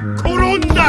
걸어온다.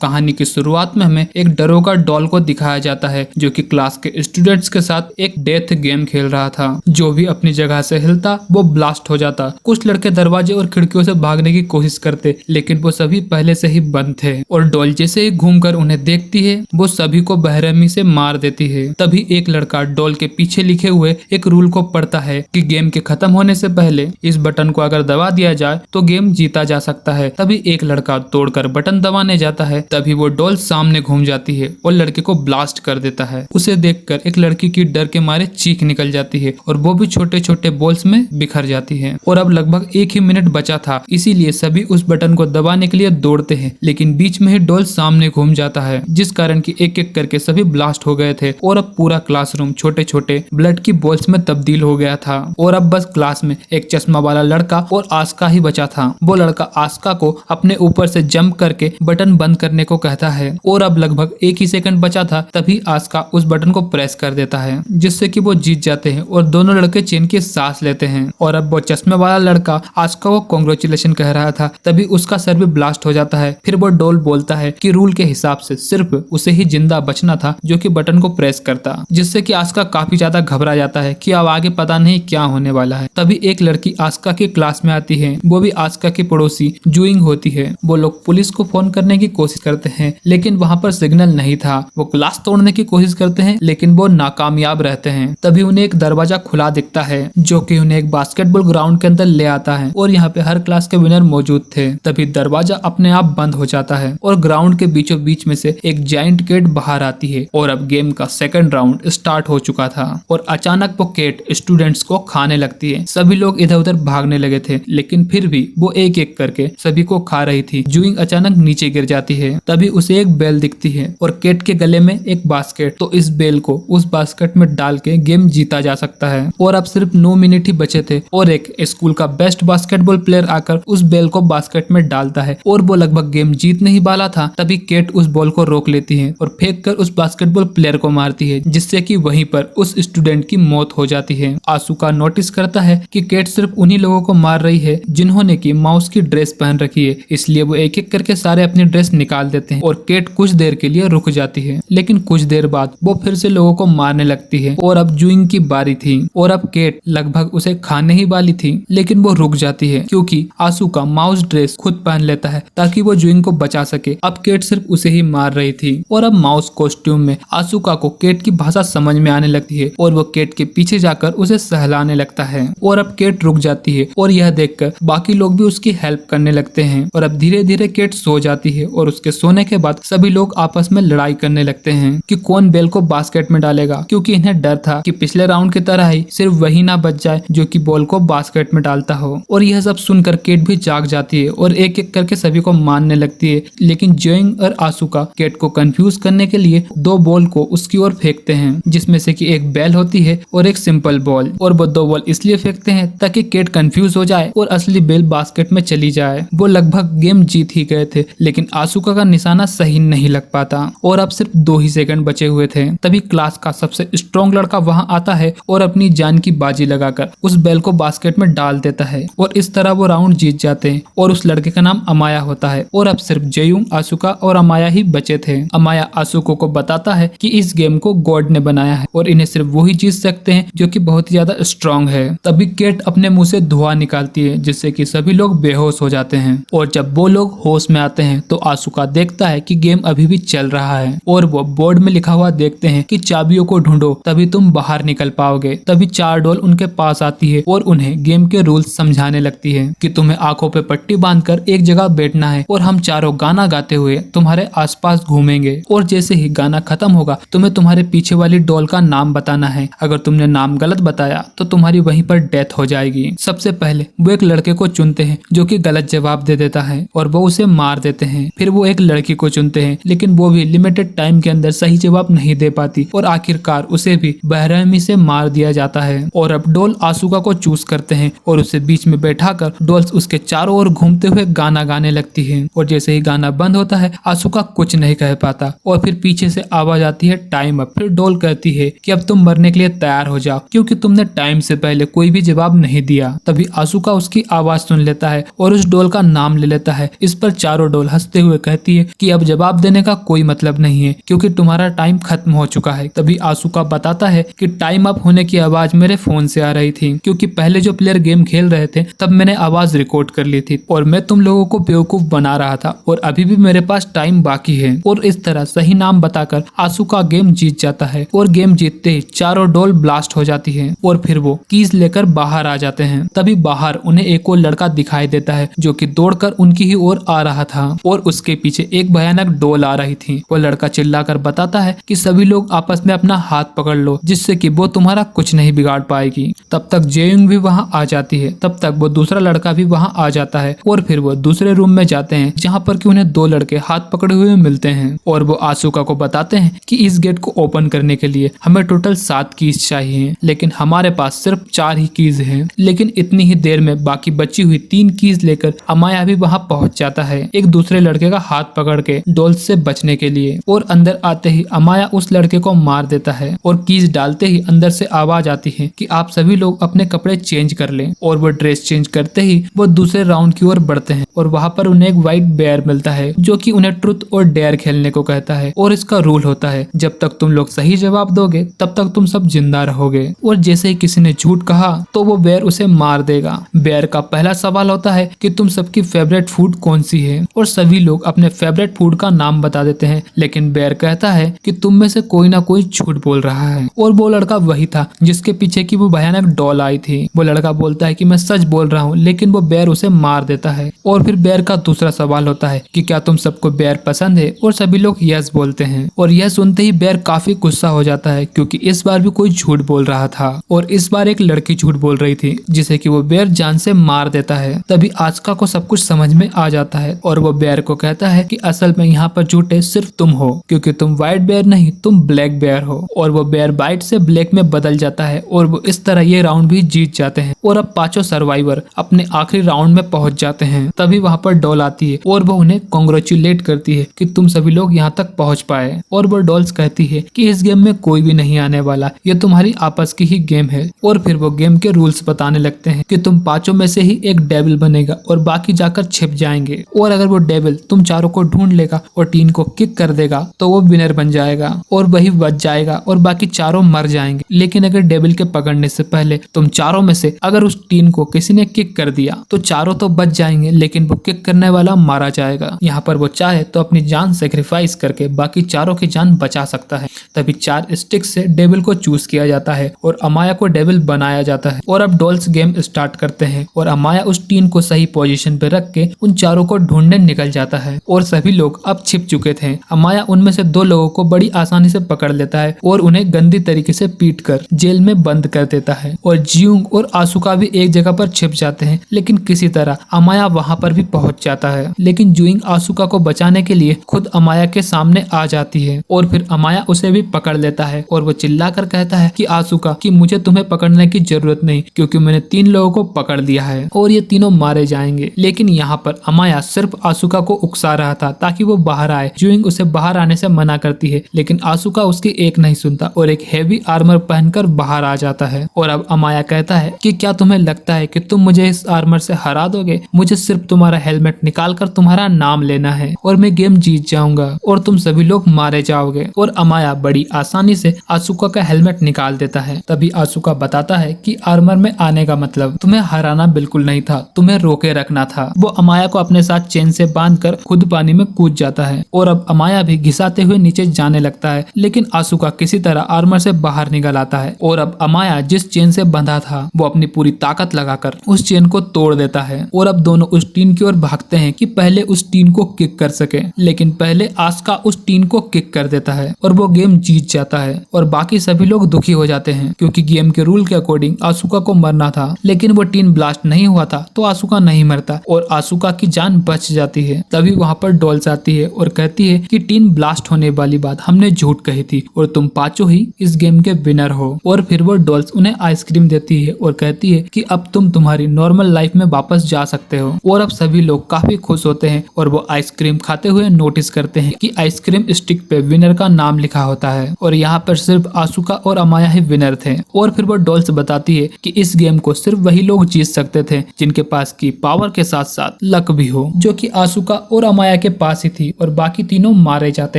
कहानी की शुरुआत में हमें एक दरोगा डॉल को दिखाया जाता है जो कि क्लास के स्टूडेंट्स के साथ एक डेथ गेम खेल रहा था। जो भी अपनी जगह से हिलता वो ब्लास्ट हो जाता। कुछ लड़के दरवाजे और खिड़कियों से भागने की कोशिश करते लेकिन वो सभी पहले से ही बंद थे और डॉल जैसे ही घूमकर उन्हें देखती है वो सभी को बेरहमी से मार देती है। तभी एक लड़का डॉल के पीछे लिखे हुए एक रूल को पढ़ता है कि गेम के खत्म होने से पहले इस बटन को अगर दबा दिया जाए तो गेम जीता जा सकता है। तभी एक लड़का तोड़कर बटन दबाने जाता है, तभी वो डॉल सामने घूम जाती है और लड़के को ब्लास्ट कर देता है। उसे देखकर एक लड़की की डर के मारे चीख निकल जाती है और वो भी छोटे छोटे बॉल्स में बिखर जाती है। और अब लगभग 1 ही मिनट बचा था, इसीलिए सभी उस बटन को दबाने के लिए दौड़ते हैं लेकिन बीच में ही डॉल सामने घूम जाता है जिस कारण की एक एक करके सभी ब्लास्ट हो गए थे और अब पूरा क्लासरूम छोटे छोटे ब्लड की बॉल्स में तब्दील हो गया था। और अब बस क्लास में एक चश्मा वाला लड़का और आस्का ही बचा था। वो लड़का आस्का को अपने ऊपर से जंप करके बटन बंद करने को कहता है और अब लगभग 1 ही सेकंड बचा था, तभी आस्का उस बटन को प्रेस कर देता है जिससे कि वो जीत जाते हैं और दोनों लड़के चैन की सांस लेते हैं। और अब वो चश्मे वाला लड़का आस्का को कांग्रेचुलेशन कह रहा था, तभी उसका सर भी ब्लास्ट हो जाता है। फिर वो डॉल बोलता है कि रूल के हिसाब से सिर्फ उसे ही जिंदा बचना था जो कि बटन को प्रेस करता, जिससे कि आस्का काफी ज्यादा घबरा जाता है कि अब आगे पता नहीं क्या होने वाला है। तभी एक लड़की आस्का की क्लास में आती है, वो भी आस्का की पड़ोसी जूइंग होती है। वो लोग पुलिस को फोन करने की कोशिश करते हैं लेकिन वहाँ पर सिग्नल नहीं था। वो क्लास तोड़ने की कोशिश करते हैं लेकिन वो नाकामयाब रहते हैं। तभी उन्हें एक दरवाजा खुला दिखता है जो कि उन्हें एक बास्केटबॉल ग्राउंड के अंदर ले आता है और यहाँ पे हर क्लास के विनर मौजूद थे। तभी दरवाजा अपने आप बंद हो जाता है और ग्राउंड के बीचों बीच में से एक जायंट केट बाहर आती है और अब गेम का सेकंड राउंड स्टार्ट हो चुका था। और अचानक वो केट स्टूडेंट्स को खाने लगती है। सभी लोग इधर उधर भागने लगे थे लेकिन फिर भी वो एक एक करके सभी को खा रही थी। जूइंग अचानक नीचे गिर जाती है, तभी उसे एक बेल दिखती है और केट के गले में एक बास्केट। तो इस बेल को उस बास्केट में डाल के गेम जीता जा सकता है। और अब सिर्फ 9 मिनट ही बचे थे और एक स्कूल का बेस्ट बास्केटबॉल प्लेयर आकर उस बेल को बास्केट में डालता है और वो लगभग गेम जीतने ही वाला था, तभी केट उस बॉल को रोक लेती है और फेंक कर उस बास्केटबॉल प्लेयर को मारती है जिससे कि वहीं पर उस स्टूडेंट की मौत हो जाती है। आसुका नोटिस करता है कि केट सिर्फ उन्हीं लोगों को मार रही है जिन्होंने की माउस की ड्रेस पहन रखी है, इसलिए वो एक एक करके सारे अपनी ड्रेस निकाल देते हैं और केट कुछ देर के लिए रुक जाती है। लेकिन कुछ देर बाद वो फिर से लोगों को मारने लगती है और अब जूइंग की बारी थी और अब केट लगभग उसे खाने ही वाली थी लेकिन वो रुक जाती है क्योंकि आसुका माउस ड्रेस खुद पहन लेता है ताकि वो जूइंग को बचा सके। अब केट सिर्फ उसे ही मार रही थी और अब माउस कॉस्ट्यूम में आसुका को केट की भाषा समझ में आने लगती है और वो केट के पीछे जाकर उसे सहलाने लगता है और अब केट रुक जाती है और यह देखकर बाकी लोग भी उसकी हेल्प करने लगते हैं। और अब धीरे धीरे केट सो जाती है और उसके सोने के बाद सभी लोग आपस में लड़ाई करने लगते हैं कि कौन बेल को बास्केट में डालेगा, क्योंकि इन्हें डर था कि पिछले राउंड की तरह ही सिर्फ वही ना बच जाए जो कि बॉल को बास्केट में डालता हो। और यह सब सुनकर केट भी जाग जाती है और एक एक करके सभी को मारने लगती है। लेकिन जूइंग और आसुका केट को कंफ्यूज करने के लिए 2 बॉल को उसकी ओर फेंकते हैं जिसमें से कि एक बेल होती है और एक सिंपल बॉल। और वो 2 बॉल इसलिए फेंकते हैं ताकि केट कंफ्यूज हो जाए और असली बेल बास्केट में चली जाए। वो लगभग गेम जीत ही गए थे लेकिन आसुका का निशाना सही नहीं लग पाता और अब सिर्फ 2 ही सेकंड बचे हुए थे। तभी क्लास का सबसे स्ट्रॉन्ग लड़का वहां आता है और अपनी जान की बाजी लगाकर उस बेल को बास्केट में डाल देता है और इस तरह वो राउंड जीत जाते हैं। और उस लड़के का नाम अमाया होता है और अब सिर्फ जयूंग, आसुका और अमाया ही बचे थे। अमाया आसुको को बताता है कि इस गेम को गॉड ने बनाया है और इन्हें सिर्फ वही जीत सकते हैं जो कि बहुत ही ज्यादा स्ट्रॉन्ग है। तभी केट अपने मुंह से धुआं निकालती है जिससे कि सभी लोग बेहोश हो जाते हैं। और जब वो लोग होश में आते हैं तो आसुका देखता है कि गेम अभी भी चल रहा है और वो बोर्ड में लिखा हुआ देखते हैं कि चाबियों को ढूंढो तभी तुम बाहर निकल पाओगे। तभी 4 डॉल उनके पास आती है और उन्हें गेम के रूल्स समझाने लगती है कि तुम्हें आंखों पे पट्टी बांधकर एक जगह बैठना है और हम चारों गाना गाते हुए तुम्हारे आसपास घूमेंगे और जैसे ही गाना खत्म होगा तुम्हें तुम्हारे पीछे वाली डॉल का नाम बताना है। अगर तुमने नाम गलत बताया तो तुम्हारी वहीं पर डेथ हो जाएगी। सबसे पहले वो एक लड़के को चुनते हैं जो कि गलत जवाब दे देता है और वो उसे मार देते हैं। फिर वो एक लड़की को चुनते हैं, लेकिन वो भी लिमिटेड टाइम के अंदर सही जवाब नहीं दे पाती और आखिरकार उसे भी बेरहमी से मार दिया जाता है। और अब डॉल आसुका को चूज करते हैं और उसे बीच में बैठाकर डॉल्स उसके चारों ओर घूमते हुए गाना गाने लगती है। और जैसे ही गाना बंद होता है आसुका कुछ नहीं कह पाता और फिर पीछे से आवाज आती है टाइम अप। फिर डॉल कहती है कि अब तुम मरने के लिए तैयार हो जाओ क्योंकि तुमने टाइम से पहले कोई भी जवाब नहीं दिया। तभी आसुका उसकी आवाज सुन लेता है और उस डॉल का नाम ले लेता है। इस पर चारों डॉल हंसते हुए कहती है कि अब जवाब देने का कोई मतलब नहीं है क्योंकि तुम्हारा टाइम खत्म हो चुका है। तभी आसुका बताता है कि टाइम अप होने की आवाज मेरे फोन से आ रही थी क्योंकि पहले जो प्लेयर गेम खेल रहे थे तब मैंने आवाज रिकॉर्ड कर ली थी और मैं तुम लोगों को बेवकूफ बना रहा था और अभी भी मेरे पास टाइम बाकी है। और इस तरह सही नाम बताकर आसुका गेम जीत जाता है और गेम जीतते ही चारों डॉल ब्लास्ट हो जाती है और फिर वो कीज लेकर बाहर आ जाते हैं। तभी बाहर उन्हें एक और लड़का दिखाई देता है जो कि दौड़कर उनकी ही ओर आ रहा था और उसके पीछे एक भयानक डॉल आ रही थी। वो लड़का चिल्लाकर बताता है कि सभी लोग आपस में अपना हाथ पकड़ लो जिससे कि वो तुम्हारा कुछ नहीं बिगाड़ पाएगी। तब तक जेयुंग भी वहां आ जाती है। तब तक वो दूसरा लड़का भी वहां आ जाता है और फिर वो दूसरे रूम में जाते हैं जहां पर कि उन्हें दो लड़के हाथ पकड़े हुए मिलते हैं और वो आसुका को बताते हैं कि इस गेट को ओपन करने के लिए हमें टोटल 7 कीज चाहिए लेकिन हमारे पास सिर्फ 4 ही कीज हैं। लेकिन इतनी ही देर में बाकी बची हुई 3 कीज लेकर अमाया भी वहां पहुंच जाता है एक दूसरे लड़के का हाथ पकड़ के डॉल्स से बचने के लिए। और अंदर आते ही अमाया उस लड़के को मार देता है और कीज डालते ही अंदर से आवाज आती है कि आप सभी लोग अपने कपड़े चेंज कर लें। और वो ड्रेस चेंज करते ही वो दूसरे राउंड की ओर बढ़ते हैं और वहां पर उन्हें एक व्हाइट बेयर मिलता है जो कि उन्हें ट्रुथ और डेयर खेलने को कहता है। और इसका रूल होता है जब तक तुम लोग सही जवाब दोगे तब तक तुम सब जिंदा रहोगे और जैसे ही किसी ने झूठ कहा तो वो बेयर उसे मार देगा। बेयर का पहला सवाल होता है कि तुम सबकी फेवरेट फूड कौन सी है और सभी लोग अपने फेवरेट फूड का नाम बता देते हैं लेकिन बेयर कहता है कि तुम में से कोई ना कोई झूठ बोल रहा है। और वो लड़का वही था जिसके पीछे की वो भयानक डॉल आई थी। वो लड़का बोलता है कि मैं सच बोल रहा हूँ लेकिन वो बेयर उसे मार देता है। और फिर बेयर का दूसरा सवाल होता है कि क्या तुम सबको बेयर पसंद है और सभी लोग यस बोलते हैं। और यह सुनते ही बेयर काफी गुस्सा हो जाता है क्योंकि इस बार भी कोई झूठ बोल रहा था और इस बार एक लड़की झूठ बोल रही थी जिसे कि वो बेयर जान से मार देता है। तभी आसुका को सब कुछ समझ में आ जाता है और वो बेयर को कहता है कि असल में यहाँ पर झूठे सिर्फ तुम हो क्योंकि तुम व्हाइट बेयर नहीं तुम ब्लैक बेयर हो। और वो बेयर व्हाइट से ब्लैक में बदल जाता है और वो इस तरह ये राउंड भी जीत जाते हैं और अब पांचों सर्वाइवर अपने आखिरी राउंड में पहुंच जाते हैं। तभी वहां पर डॉल आती है और वो उन्हें कॉन्ग्रेचुलेट करती है कि तुम सभी लोग यहाँ तक पहुंच पाए। और वो डॉल्स कहती है कि इस गेम में कोई भी नहीं आने वाला, ये तुम्हारी आपस की ही गेम है। और फिर वो गेम के रूल्स बताने लगते हैं कि तुम पांचों में से ही एक डेविल बनेगा और बाकी जाकर छिप जाएंगे और अगर वो डेविल तुम चारों को ढूंढ लेगा और टीन को किक कर देगा तो वो विनर बन जाएगा और वही बच जाएगा और बाकी चारों मर जाएंगे। लेकिन अगर डेविल के पकड़ने से पहले तुम चारों में से अगर उस टीन को किसी ने किक कर दिया तो चारों तो बच जाएंगे लेकिन वो किक करने वाला मारा जाएगा। यहाँ पर वो चाहे तो अपनी जान सेक्रीफाइस करके बाकी चारों की जान बचा सकता है। तभी 4 स्टिक्स से डेविल को चूज किया जाता है और अमाया को डेविल बनाया जाता है। और अब डॉल्स गेम स्टार्ट करते हैं और अमाया उस टीन को सही पोजीशन पे रख के उन चारों को ढूंढने निकल जाता है और सभी लोग अब छिप चुके थे। अमाया उनमें से 2 लोगों को बड़ी आसानी से पकड़ लेता है और उन्हें गंदी तरीके से पीटकर जेल में बंद कर देता है। और जियोंग और आसुका भी एक जगह पर छिप जाते हैं लेकिन किसी तरह अमाया वहां पर भी पहुंच जाता है। लेकिन जियोंग आसुका को बचाने के लिए खुद अमाया के सामने आ जाती है और फिर अमाया उसे भी पकड़ लेता है और वो चिल्लाकर कहता है कि आसुका कि मुझे तुम्हें पकड़ने की जरूरत नहीं क्योंकि मैंने 3 लोगों को पकड़ लिया है और ये तीनों मारे जाएंगे। लेकिन यहाँ पर अमाया सिर्फ आसुका को उकसा रहा था ताकि वो बाहर आए। जियोंग उसे बाहर आने से मना करती है लेकिन आसुका उसकी एक नहीं सुनता और एक हेवी आर्मर पहनकर बाहर आ जाता है। और अब अमाया कहता है कि क्या तुम्हें लगता है कि तुम मुझे इस आर्मर से हरा दोगे? मुझे सिर्फ तुम्हारा हेलमेट निकालकर तुम्हारा नाम लेना है और मैं गेम जीत जाऊंगा और तुम सभी लोग मारे जाओगे। और अमाया बड़ी आसानी से आसुका का हेलमेट निकाल देता है। तभी आसुका बताता है कि आर्मर में आने का मतलब तुम्हें हराना बिल्कुल नहीं था, तुम्हें रोके रखना था। वो अमाया को अपने साथ चेन से बांधकर खुद पानी में कूद जाता है और अब अमाया भी घिसाते हुए नीचे जाने लगता है लेकिन आसुका किसी तरह आर्मर से बाहर निकल आता है। और अब अमाया जिस चेन से बंधा था वो अपनी पूरी ताकत लगाकर उस चेन को तोड़ देता है और अब दोनों उस टीन की ओर भागते हैं कि पहले उस टीन को किक कर सके। लेकिन पहले आसुका उस टीन को किक कर देता है और वो गेम जीत जाता है और बाकी सभी लोग दुखी हो जाते हैं क्योंकि गेम के रूल के अकॉर्डिंग आसुका को मरना था लेकिन वो टीन ब्लास्ट नहीं हुआ था तो आसुका नहीं मरता और आसुका की जान बच जाती है। तभी वहाँ पर डॉल्स आती है और कहती है कि टीम ब्लास्ट होने वाली बात हमने झूठ कही थी और तुम पांचों ही इस गेम के विनर हो। और फिर वो डॉल्स उन्हें आइसक्रीम देती है और कहती है कि अब तुम तुम्हारी नॉर्मल लाइफ में वापस जा सकते हो। और अब सभी लोग काफी खुश होते हैं और वो आइसक्रीम खाते हुए नोटिस करते हैं कि आइसक्रीम स्टिक पे विनर का नाम लिखा होता है और यहाँ पर सिर्फ आसुका और अमाया ही विनर थे। और फिर वो डॉल्स बताती है कि इस गेम को सिर्फ वही लोग जीत सकते थे जिनके पास की पावर के साथ साथ लक भी हो, जो कि आसुका और अमाया के पास ही थी और बाकी तीनों मारे जाते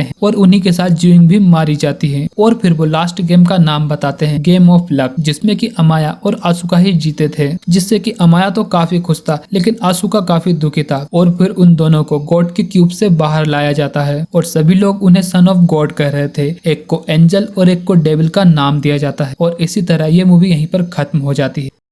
हैं और उन्हीं के साथ जिंग भी मारी जाती है। और फिर वो लास्ट गेम का नाम बताते हैं, गेम ऑफ लक, जिसमें कि अमाया और आसुका ही जीते थे, जिससे कि अमाया तो काफी खुश था लेकिन आसुका काफी दुखी था। और फिर उन दोनों को गॉड के क्यूब से बाहर लाया जाता है और सभी लोग उन्हें सन ऑफ गॉड कह रहे थे। एक को एंजल और एक को डेविल का नाम दिया जाता है और इसी तरह ये मूवी यहीं पर खत्म हो जाती है।